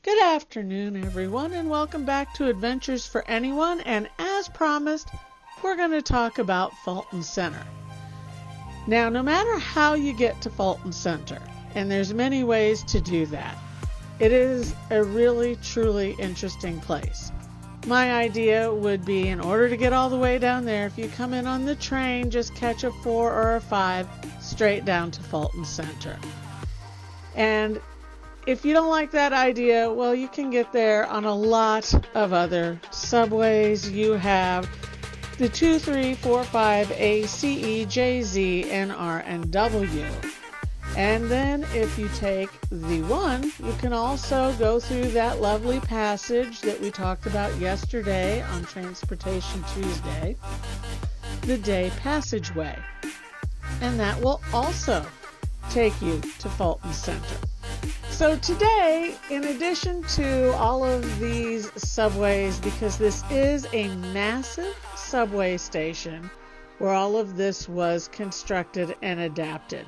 Good afternoon, everyone, and welcome back to Adventures for Anyone. And as promised, we're going to talk about Fulton Center. Now, no matter how you get to Fulton Center, and there's many ways to do that, it is a really, truly interesting place. My idea would be, in order to get all the way down there, if you come in on the train, just catch a 4 or a 5 straight down to Fulton Center. And if you don't like that idea, well, you can get there on a lot of other subways. You have the 2, 3, 4, 5, A, C, E, J, Z, N, R, and W. And then if you take the 1, you can also go through that lovely passage that we talked about yesterday on Transportation Tuesday, the Dey Passageway. And that will also take you to Fulton Center. So today, in addition to all of these subways, because this is a massive subway station where all of this was constructed and adapted.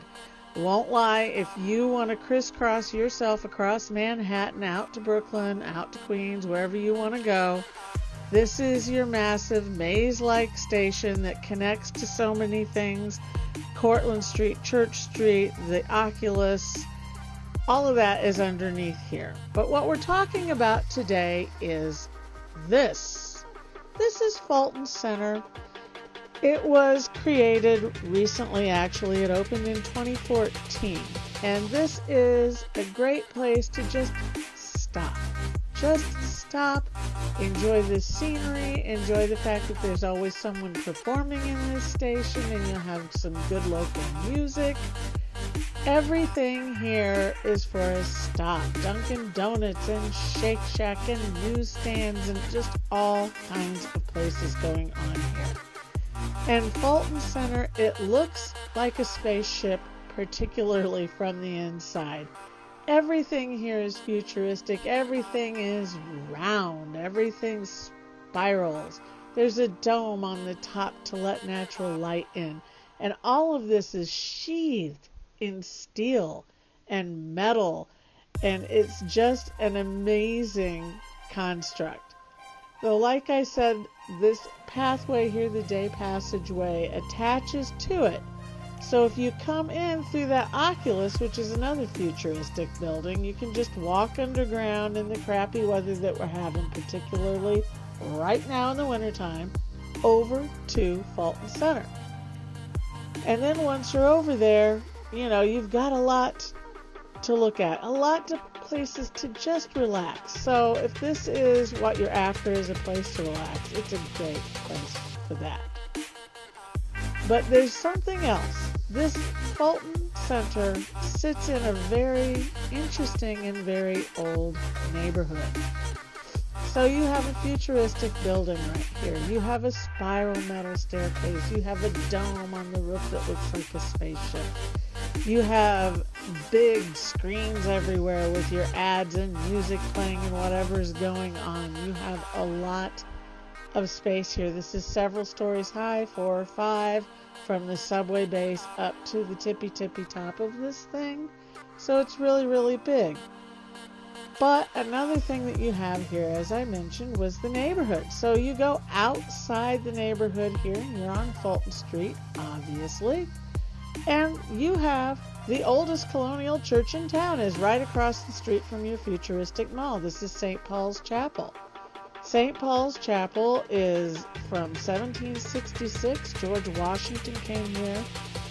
Won't lie, if you want to crisscross yourself across Manhattan, out to Brooklyn, out to Queens, wherever you want to go, this is your massive maze-like station that connects to so many things. Cortlandt Street, Church Street, the Oculus, all of that is underneath here. But what we're talking about today is this. This is Fulton Center. It was created recently, actually. It opened in 2014. And this is a great place to just stop. Just stop, enjoy the scenery, enjoy the fact that there's always someone performing in this station, and you'll have some good local music. Everything here is for a stop. Dunkin Donuts and Shake Shack and newsstands and just all kinds of places going on here. And Fulton Center, it looks like a spaceship, particularly from the inside. Everything here is futuristic. Everything is round. Everything spirals. There's a dome on the top to let natural light in. And all of this is sheathed in steel and metal, and it's just an amazing construct. Though, like I said, this pathway here, the Dey Passageway, attaches to it. So if you come in through that Oculus, which is another futuristic building, you can just walk underground in the crappy weather that we're having, particularly right now in the wintertime, over to Fulton Center. And then once you're over there, you know, you've got a lot to look at, a lot of places to just relax. So if this is what you're after, is a place to relax, it's a great place for that. But there's something else. This Fulton Center sits in a very interesting and very old neighborhood. So you have a futuristic building right here. You have a spiral metal staircase. You have a dome on the roof that looks like a spaceship. You have big screens everywhere with your ads and music playing and whatever's going on. You have a lot of space here. This is several stories high, 4 or 5, from the subway base up to the tippy top of this thing. So it's really, really big. But another thing that you have here, as I mentioned, was the neighborhood. So you go outside the neighborhood here, and you're on Fulton Street, obviously. And you have the oldest colonial church in town is right across the street from your futuristic mall. This is St. Paul's Chapel. St. Paul's Chapel is from 1766. George Washington came here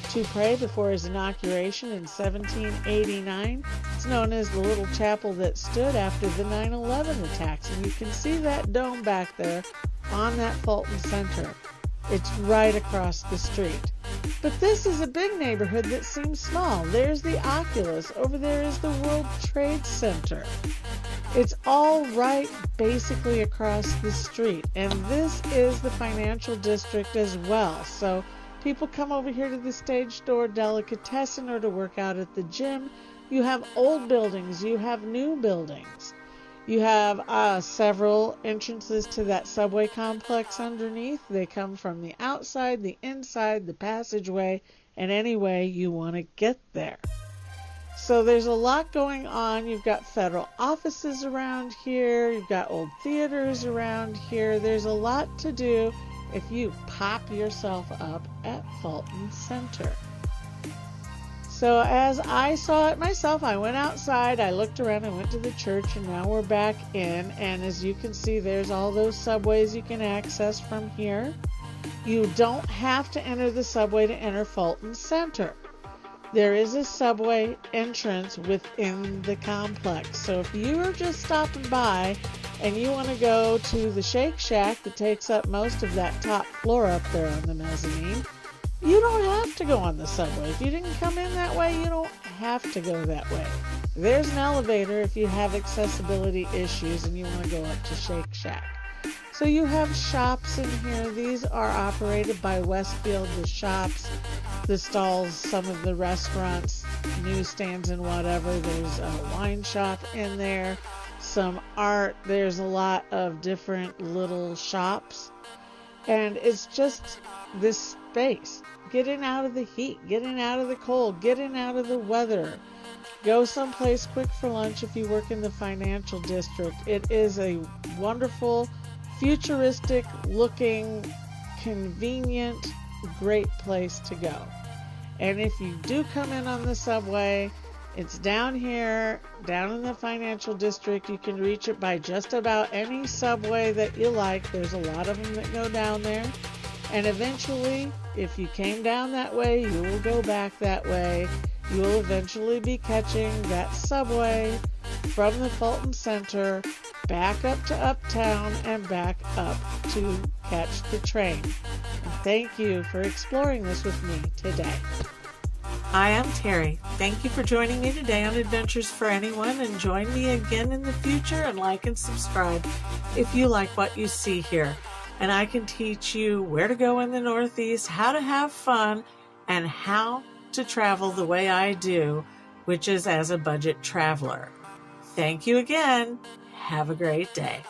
to pray before his inauguration in 1789. It's known as the little chapel that stood after the 9/11 attacks. And you can see that dome back there on that Fulton Center. It's right across the street. But this is a big neighborhood that seems small. There's the Oculus. Over there is the World Trade Center. It's all right basically across the street. And this is the financial district as well. So people come over here to the Stage Store Delicatessen or to work out at the gym. You have old buildings. You have new buildings. You have several entrances to that subway complex underneath. They come from the outside, the inside, the passageway, and any way you want to get there. So there's a lot going on. You've got federal offices around here. You've got old theaters around here. There's a lot to do if you pop yourself up at Fulton Center. So as I saw it myself, I went outside, I looked around, I went to the church, and now we're back in. And as you can see, there's all those subways you can access from here. You don't have to enter the subway to enter Fulton Center. There is a subway entrance within the complex. So if you are just stopping by and you want to go to the Shake Shack that takes up most of that top floor up there on the mezzanine, you don't have to go on the subway. If you didn't come in that way, you don't have to go that way. There's an elevator if you have accessibility issues and you want to go up to Shake Shack. So you have shops in here. These are operated by Westfield, the shops, the stalls, some of the restaurants, newsstands and whatever. There's a wine shop in there, some art. There's a lot of different little shops. And it's just this space. Getting out of the heat, getting out of the cold, getting out of the weather. Go someplace quick for lunch if you work in the financial district. It is a wonderful, futuristic looking, convenient, great place to go. And if you do come in on the subway, it's down here, down in the financial district. You can reach it by just about any subway that you like. There's a lot of them that go down there. And eventually, if you came down that way, you will go back that way. You will eventually be catching that subway from the Fulton Center back up to Uptown and back up to catch the train. And thank you for exploring this with me today. Hi, I'm Terry. Thank you for joining me today on Adventures for Anyone, and join me again in the future, and like and subscribe if you like what you see here. And I can teach you where to go in the Northeast, how to have fun, and how to travel the way I do, which is as a budget traveler. Thank you again. Have a great day.